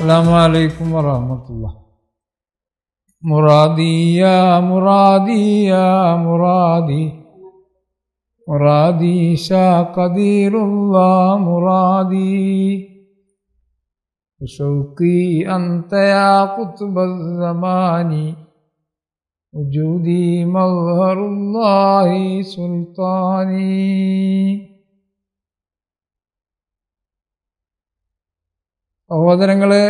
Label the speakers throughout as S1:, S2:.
S1: അസ്സലാമു അലൈക്കും വറഹ്മത്തുള്ളാഹി. മുറാദി യാ മുറാദി യാ മുറാദി മുറാദി ഷാ ഖദീറുല്ലാഹ് മുറാദി ഷൗഖി അൻത യാ ഖുത്ബൽ സമാനി വജൂദി മൽഹറുല്ലാഹി സുൽത്താനി. സഹോദരങ്ങളെ,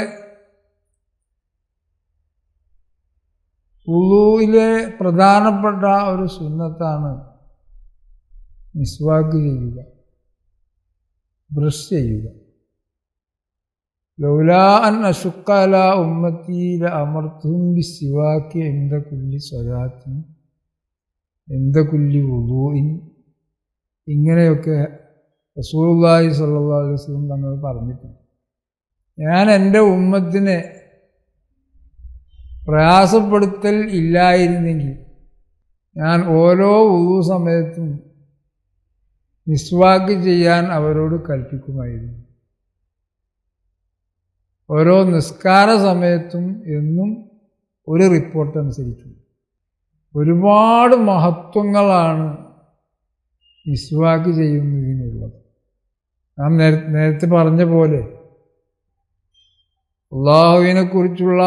S1: വുളൂഇലെ പ്രധാനപ്പെട്ട ഒരു സുന്നത്താണ് മിസ്വാക്ക് ചെയ്യുക, ബ്രഷ് ചെയ്യുക. ലൗലാ അൻ അശുഖ അലാ ഉമ്മത്തി ലഅമർതുഹും ബിസ്സിവാക്കി ഇൻദ കുല്ലി സ്വലാത്തിൻ ഇൻദ കുല്ലി വുളൂഇൻ. ഇങ്ങനെയൊക്കെ റസൂലുള്ളാഹി സ്വല്ലല്ലാഹു അലൈഹി വസല്ലം തങ്ങൾ പറഞ്ഞിട്ടുണ്ട്. ഞാൻ എൻ്റെ ഉമ്മത്തിനെ പ്രയാസപ്പെടുത്തൽ ഇല്ലായിരുന്നെങ്കിൽ ഞാൻ ഓരോ വുളൂ സമയത്തും മിസ്വാക്ക് ചെയ്യാൻ അവരോട് കൽപ്പിക്കുമായിരുന്നു. ഓരോ നിസ്കാര സമയത്തും എന്നും ഒരു റിപ്പോർട്ട് അനുസരിച്ചു ഒരുപാട് മഹത്വങ്ങളാണ് മിസ്വാക്ക് ചെയ്യുന്നതിനുള്ളത്. നാം നേരത്തെ പറഞ്ഞ പോലെ അള്ളാഹുവിനെ കുറിച്ചുള്ള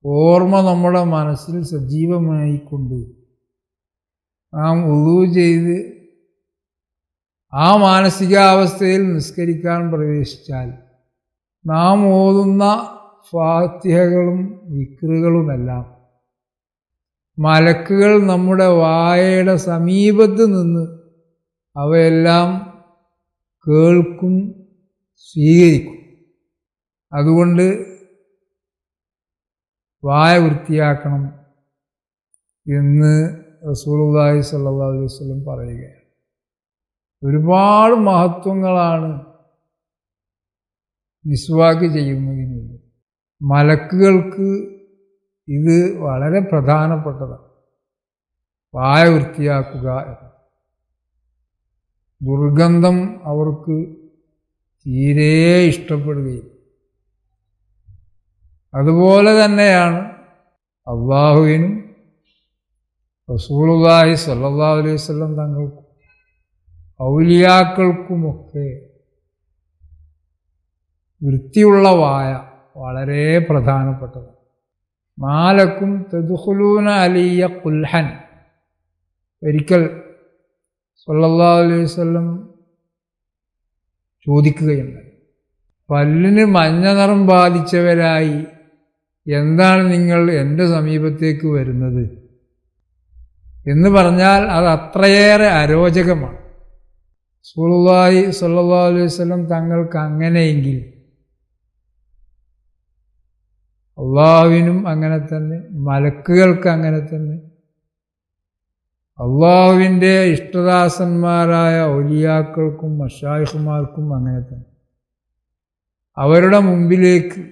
S1: ഓർമ്മ നമ്മുടെ മനസ്സിൽ സജീവമായിക്കൊണ്ട് നാം വുളൂ ചെയ്ത് ആ മാനസികാവസ്ഥയിൽ നിസ്കരിക്കാൻ പ്രവേശിച്ചാൽ നാം ഓതുന്ന ഫാത്തിഹകളും വിക്റുകളുമെല്ലാം മലക്കുകൾ നമ്മുടെ വായയുടെ സമീപത്ത് നിന്ന് അവയെല്ലാം കേൾക്കും, സ്വീകരിക്കും. അതുകൊണ്ട് വായ വൃത്തിയാക്കണം എന്ന് റസൂലുള്ളാഹി സ്വല്ലല്ലാഹു അലൈഹി വസല്ലം പറയുകയാണ്. ഒരുപാട് മഹത്വങ്ങളാണ് മിസ്വാക്ക് ചെയ്യുന്നതിനുള്ളത്. മലക്കുകൾക്ക് ഇത് വളരെ പ്രധാനപ്പെട്ടതാണ്, വായ വൃത്തിയാക്കുക എന്ന്. ദുർഗന്ധം അവർക്ക് തീരെ ഇഷ്ടപ്പെടുകയില്ല. അതുപോലെ തന്നെയാണ് അള്ളാഹുവിനും റസൂലുള്ളാഹി സ്വല്ലല്ലാഹു അലൈഹി വസല്ലം തങ്ങൾക്കും ഔലിയാക്കൾക്കുമൊക്കെ വൃത്തിയുള്ള വായ വളരെ പ്രധാനപ്പെട്ടതാണ്. മാലക്കും തദ്ഖുലൂന അലിയ ഖുൽഹൻ. ഒരിക്കൽ സ്വല്ലല്ലാഹു അലൈഹി വസല്ലം ചോദിക്കുകയുണ്ടായി, പല്ലിന് മഞ്ഞ നിറം ബാധിച്ചവരായി എന്താണ് നിങ്ങൾ എൻ്റെ സമീപത്തേക്ക് വരുന്നത് എന്ന് പറഞ്ഞാൽ അത് അത്രയേറെ അരോചകമാണ്. റസൂലുള്ളാഹി സ്വല്ലല്ലാഹു അലൈഹി വസല്ലം തങ്ങൾക്ക് അങ്ങനെയെങ്കിൽ അള്ളാഹുവിനും അങ്ങനെ തന്നെ, മലക്കുകൾക്ക് അങ്ങനെ തന്നെ, അള്ളാഹുവിൻ്റെ ഇഷ്ടദാസന്മാരായ ഔലിയാക്കൾക്കും മശായിഖുമാർക്കും അങ്ങനെ തന്നെ. അവരുടെ മുമ്പിലേക്ക്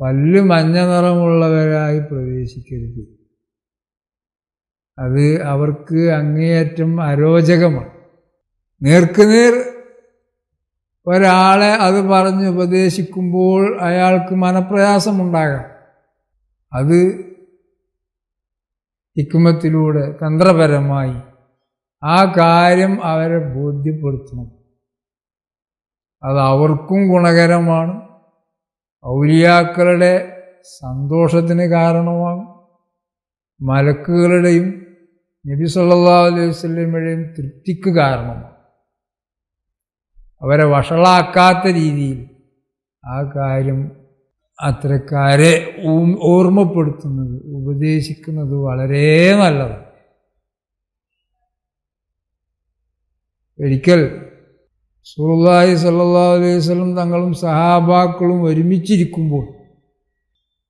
S1: പല്ല് മഞ്ഞ നിറമുള്ളവരായി പ്രവേശിക്കരുത്. അത് അവർക്ക് അങ്ങേയറ്റം അരോചകമാണ്. നേർക്കുനേർ ഒരാളെ അത് പറഞ്ഞ് ഉപദേശിക്കുമ്പോൾ അയാൾക്ക് മനപ്രയാസമുണ്ടാകാം. അത് ഹിക്മത്തിലൂടെ തന്ത്രപരമായി ആ കാര്യം അവരെ ബോധ്യപ്പെടുത്തണം. അത് അവർക്കും ഗുണകരമാണ്, ഔലിയാക്കളുടെ സന്തോഷത്തിന് കാരണമാകും, മലക്കുകളുടെയും നബി സല്ലല്ലാഹു അലൈഹി വസല്ലമയുടെയും തൃപ്തിക്ക് കാരണമാകും. അവരെ വഷളാക്കാത്ത രീതിയിൽ ആ കാര്യം അത്തരക്കാരെ ഓർമ്മപ്പെടുത്തുന്നത്, ഉപദേശിക്കുന്നത് വളരെ നല്ലതാണ്. ഒരിക്കൽ റസൂലുള്ളാഹി സ്വല്ലല്ലാഹു അലൈഹി വസല്ലം തങ്ങളും സഹാബാക്കളും ഒരുമിച്ചിരിക്കുമ്പോൾ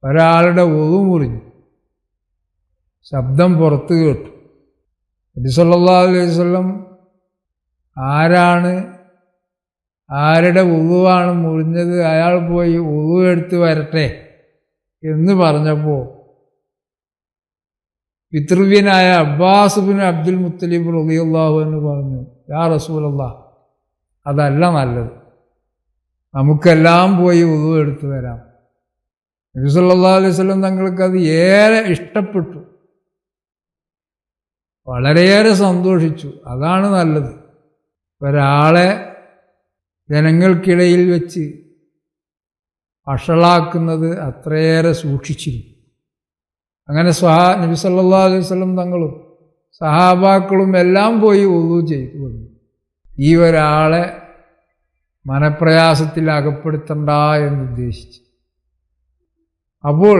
S1: ഒരാളുടെ വുളു മുറിഞ്ഞു, ശബ്ദം പുറത്തു കേട്ടു. നബി സല്ലല്ലാഹു അലൈഹി വസല്ലം ആരുടെ വുളുവാണ് മുറിഞ്ഞത്, അയാൾ പോയി വുളു എടുത്ത് വരട്ടെ എന്ന് പറഞ്ഞപ്പോൾ പിതൃവ്യനായ അബ്ബാസ് ബിൻ അബ്ദുൽ മുത്തലിബ് റളിയല്ലാഹു അൻഹു പറഞ്ഞു, യാ റസൂലല്ലാഹ്, അതല്ല നല്ലത്. നമുക്കെല്ലാം പോയി വുളു എടുത്തു വരാം. നബി സല്ലല്ലാഹു അലൈഹി വസല്ലം തങ്ങൾക്ക് അത് ഏറെ ഇഷ്ടപ്പെട്ടു, വളരെയേറെ സന്തോഷിച്ചു. അതാണ് നല്ലത്. ഒരാളെ ജനങ്ങൾക്കിടയിൽ വെച്ച് വഷളാക്കുന്നത് അത്രയേറെ സൂക്ഷിച്ചിരുന്നു. അങ്ങനെ നബി സല്ലല്ലാഹു അലൈഹി വസല്ലം തങ്ങളും സഹാബാക്കളും എല്ലാം പോയി വുളു ചെയ്തു വന്നു. ഈ ഒരാളെ മനപ്രയാസത്തിൽ അകപ്പെടുത്തണ്ട എന്നുദ്ദേശിച്ച്. അപ്പോൾ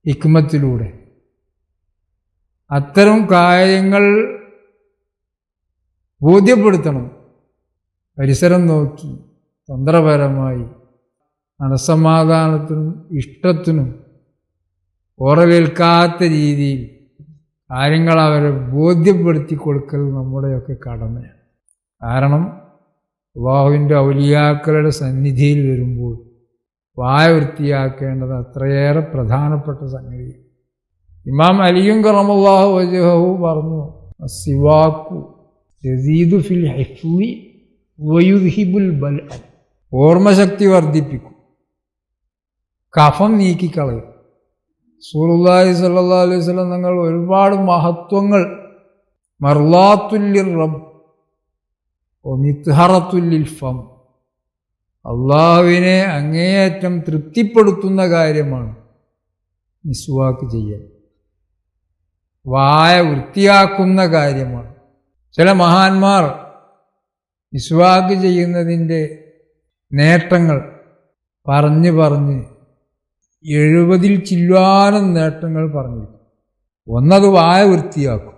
S1: ഹിക്മത്തിലൂടെ അത്തരം കാര്യങ്ങൾ ബോധ്യപ്പെടുത്തണം. പരിസരം നോക്കി തന്ത്രപരമായി മനസ്സമാധാനത്തിനും ഇഷ്ടത്തിനും ഓറലേൽക്കാത്ത രീതിയിൽ കാര്യങ്ങൾ അവരെ ബോധ്യപ്പെടുത്തി കൊടുക്കൽ നമ്മുടെയൊക്കെ കടമയാണ്. കാരണം അല്ലാഹുവിൻ്റെ ഔലിയാക്കളുടെ സന്നിധിയിൽ വരുമ്പോൾ വായ വൃത്തിയാക്കേണ്ടത് അത്രയേറെ പ്രധാനപ്പെട്ട സംഗതി. ഇമാം അലിയും കറമല്ലാഹു വജ്ഹഹു പറഞ്ഞു, അസ്സിവാക്കു യസീദു ഫിൽ ഹിഫ്ളി വയുദ്ഹിബുൽ ബൽഅ. ഓർമ്മശക്തി വർദ്ധിപ്പിക്കും, കഫം നീക്കിക്കളയും. റസൂലുള്ളാഹി സ്വല്ലല്ലാഹു അലൈഹി വസല്ലം തങ്ങൾ ഒരുപാട് മഹത്വങ്ങൾ മർളാത്തുല്ലിർ റബ്ബ് വമിത്ഹറത്തുല്ലിൽ ഫം, അള്ളാഹുവിനെ അങ്ങേയറ്റം തൃപ്തിപ്പെടുത്തുന്ന കാര്യമാണ് മിസ്വാക്ക് ചെയ്യൽ, വായ വൃത്തിയാക്കുന്ന കാര്യമാണ്. ചില മഹാന്മാർ മിസ്വാക്ക് ചെയ്യുന്നതിൻ്റെ നേട്ടങ്ങൾ പറഞ്ഞ് 70 ചില്വാനം നേട്ടങ്ങൾ പറഞ്ഞിരിക്കും. ഒന്നത് വായ വൃത്തിയാക്കും,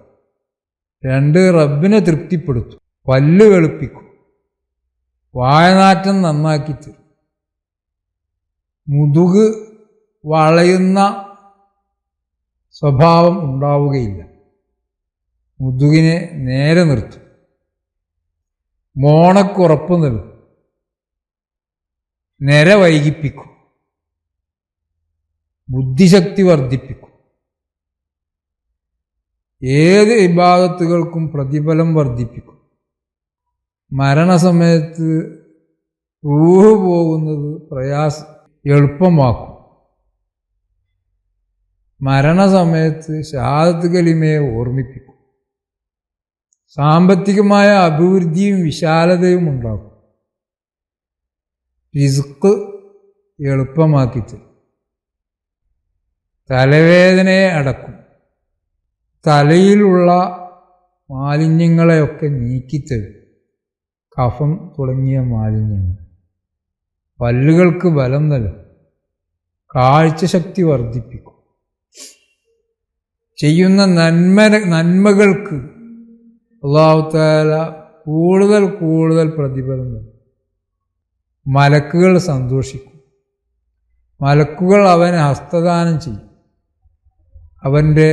S1: 2 റബ്ബിനെ തൃപ്തിപ്പെടുത്തും, പല്ല് വെളുപ്പിക്കും, വായനാറ്റം നന്നാക്കി തരും, മുതുക് വളയുന്ന സ്വഭാവം ഉണ്ടാവുകയില്ല, മുതുകിനെ നേരെ നിർത്തും, മോണക്കുറപ്പ് നൽകും, നിര വൈകിപ്പിക്കും, ബുദ്ധിശക്തി വർദ്ധിപ്പിക്കും, ഏത് ഇബാദത്തുകൾക്കും പ്രതിഫലം വർദ്ധിപ്പിക്കും, മരണസമയത്ത് റൂഹ് പോകുന്നത് എളുപ്പമാക്കും, മരണസമയത്ത് ഷഹാദത്ത് കലിമയെ ഓർമ്മിപ്പിക്കും, സാമ്പത്തികമായ അഭിവൃദ്ധിയും വിശാലതയും ഉണ്ടാക്കും, റിസ്ക് എളുപ്പമാക്കി തരും, തലവേദനയെ അടക്കും, തലയിലുള്ള മാലിന്യങ്ങളെയൊക്കെ നീക്കിത്തരും, കഫം തുടങ്ങിയ മാലിന്യങ്ങൾ, പല്ലുകൾക്ക് ബലം നൽകും, കാഴ്ചശക്തി വർദ്ധിപ്പിക്കും, ചെയ്യുന്ന നന്മകൾക്ക് അല്ലാഹു തആല കൂടുതൽ പ്രതിഫലം നൽകും. മലക്കുകൾ സന്തോഷിക്കും, മലക്കുകൾ അവനെ ഹസ്തദാനം ചെയ്യും, അവൻ്റെ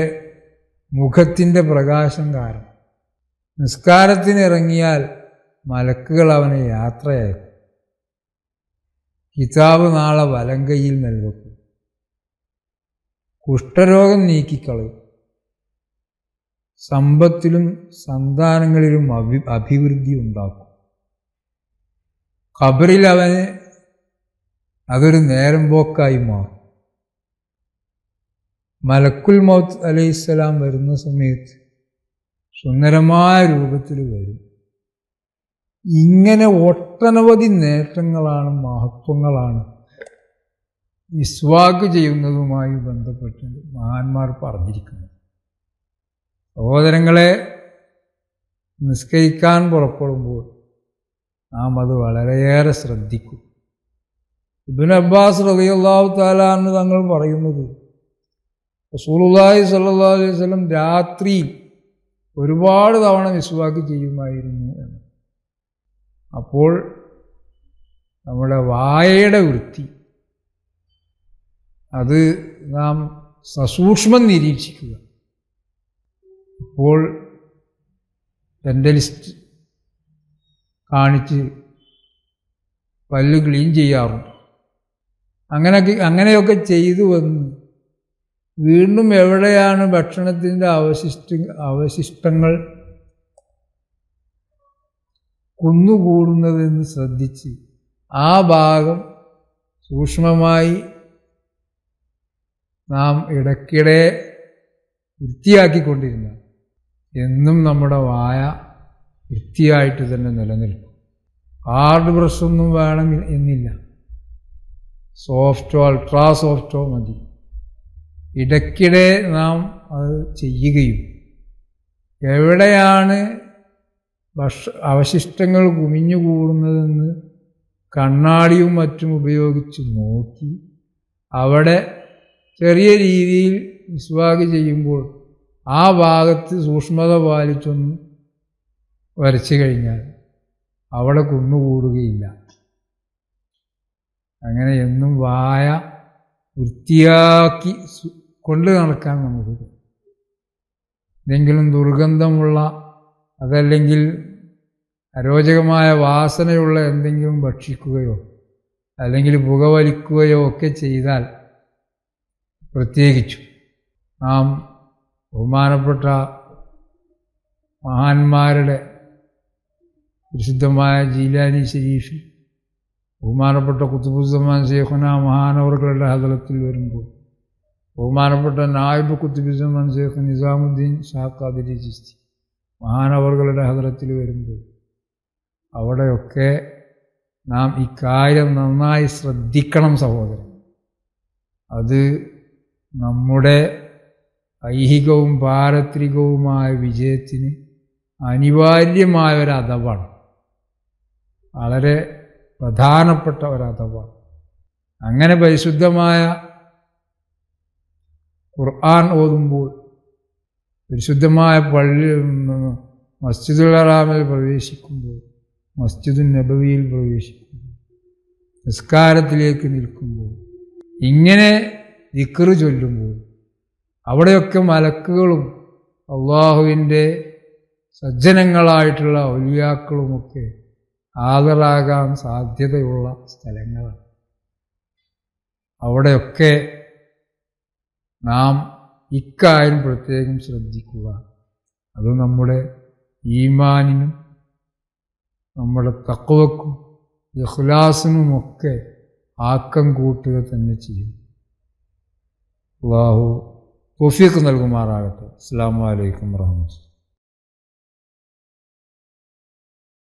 S1: മുഖത്തിൻ്റെ പ്രകാശം കാരണം. നിസ്കാരത്തിനിറങ്ങിയാൽ മലക്കുകൾ അവനെ യാത്രയാക്കും, കിതാബ് നാളെ വലങ്കയിൽ നൽകപ്പെടും, കുഷ്ഠരോഗം നീക്കിക്കളയും, സമ്പത്തിലും സന്താനങ്ങളിലും അഭിവൃദ്ധി ഉണ്ടാക്കും, ഖബറിൽ അവന് അതൊരു നേരം പോക്കായി മാറും. മലക്കുൽ മൗത്ത് അലൈഹിസ്സലാം വരുന്ന സമയത്ത് സുന്ദരമായ രൂപത്തിൽ വരും. ഇങ്ങനെ ഒട്ടനവധി നേട്ടങ്ങളാണ്, മഹത്വങ്ങളാണ് മിസ്വാക്ക് ചെയ്യുന്നതുമായി ബന്ധപ്പെട്ട് മഹാന്മാർ പറഞ്ഞിരിക്കുന്നത്. സഹോദരങ്ങളെ, നിസ്കരിക്കാൻ പുറപ്പെടുമ്പോൾ നാം അത് വളരെയേറെ ശ്രദ്ധിക്കും. ഇബ്നു അബ്ബാസ് റളിയല്ലാഹു തആല അൻഹു തങ്ങൾ പറയുന്നത്, റസൂലുള്ളാഹി സ്വല്ലല്ലാഹു അലൈഹി വസല്ലം രാത്രിയിൽ ഒരുപാട് തവണ മിസ്വാക്ക് ചെയ്യുമായിരുന്നു എന്ന്. അപ്പോൾ നമ്മുടെ വായയുടെ വൃത്തി അത് നാം സസൂക്ഷ്മം നിരീക്ഷിക്കുക. ഇപ്പോൾ ഡെൻ്റലിസ്റ്റ് കാണിച്ച് പല്ല് ക്ലീൻ ചെയ്യാറുണ്ട്. അങ്ങനെയൊക്കെ ചെയ്തു വന്ന് വീണ്ടും എവിടെയാണ് ഭക്ഷണത്തിൻ്റെ അവശിഷ്ടങ്ങൾ കുന്നുകൂടുന്നതെന്ന് ശ്രദ്ധിച്ച് ആ ഭാഗം സൂക്ഷ്മമായി നാം ഇടയ്ക്കിടെ വൃത്തിയാക്കിക്കൊണ്ടിരുന്ന എന്നും നമ്മുടെ വായ വൃത്തിയായിട്ട് തന്നെ നിലനിൽക്കും. ഹാർഡ് ബ്രഷൊന്നും വേണം എന്നില്ല, സോഫ്റ്റോ അൾട്രാ സോഫ്റ്റോ മതി. ഇടയ്ക്കിടെ നാം അത് ചെയ്യുകയും എവിടെയാണ് അവശിഷ്ടങ്ങൾ കുമിഞ്ഞുകൂടുന്നതെന്ന് കണ്ണാടിയും മറ്റും ഉപയോഗിച്ച് നോക്കി അവിടെ ചെറിയ രീതിയിൽ മിസ്വാക്ക് ചെയ്യുമ്പോൾ ആ ഭാഗത്ത് സൂക്ഷ്മത പാലിച്ചൊന്ന് വരച്ചു കഴിഞ്ഞാൽ അവിടെ കുന്നുകൂടുകയില്ല. അങ്ങനെ എന്നും വായ വൃത്തിയാക്കി കൊണ്ട് നടക്കാൻ നമുക്ക് എന്തെങ്കിലും ദുർഗന്ധമുള്ള അതല്ലെങ്കിൽ അരോചകമായ വാസനയുള്ള എന്തെങ്കിലും ഭക്ഷിക്കുകയോ അല്ലെങ്കിൽ പുകവലിക്കുകയോ ഒക്കെ ചെയ്താൽ പ്രത്യേകിച്ചു നാം ബഹുമാനപ്പെട്ട മഹാന്മാരുടെ പരിശുദ്ധമായ ജീലാനി ശരീഫിൽ ബഹുമാനപ്പെട്ട ഖുതുബുസ്സമാൻ ശൈഖുന മഹാനവറുകളുടെ ഹദറത്തിൽ വരുമ്പോൾ ബഹുമാനപ്പെട്ട നായിബ് ഖുതുബുസ്സമാൻ ശൈഖ് നിസാമുദ്ദീൻ ഷാഹ് ഖാദിരി ചിശ്തി മഹാനവറുകളുടെ ഹദറത്തിൽ വരുമ്പോൾ അവിടെയൊക്കെ നാം ഇക്കാര്യം നന്നായി ശ്രദ്ധിക്കണം സഹോദരൻ. അത് നമ്മുടെ ഐഹികവും പാരത്രികവുമായ വിജയത്തിന് അനിവാര്യമായ ഒരു അദബാണ്, വളരെ പ്രധാനപ്പെട്ട ഒരദബാണ്. അങ്ങനെ പരിശുദ്ധമായ ഖുർആൻ ഓതുമ്പോൾ പരിശുദ്ധമായ മസ്ജിദുൽ ഹറാമിൽ പ്രവേശിക്കുമ്പോൾ മസ്ജിദുൻ നബവിയിൽ പ്രവേശിക്കുമ്പോൾ നിസ്കാരത്തിലേക്ക് നിൽക്കുമ്പോൾ ഇങ്ങനെ ദിക്ർ ചൊല്ലുമ്പോൾ അവിടെയൊക്കെ മലക്കുകളും അള്ളാഹുവിൻ്റെ സജ്ജനങ്ങളായിട്ടുള്ള ഔലിയാക്കളുമൊക്കെ ഹാജരാകാൻ സാധ്യതയുള്ള സ്ഥലങ്ങളാണ്. അവിടെയൊക്കെ നാം ഇക്കാര്യം പ്രത്യേകം ശ്രദ്ധിക്കുക. അത് നമ്മുടെ ഈമാനിനും നമ്മുടെ തഖ്വക്കും ഇഖ്ലാസിനുമൊക്കെ ആക്കം കൂട്ടുക തന്നെ ചെയ്യും. അല്ലാഹു തൗഫീഖ് നൽകുമാറാകട്ടെ. അസ്സലാമു അലൈക്കും വറഹ്മത്തുള്ളാഹി.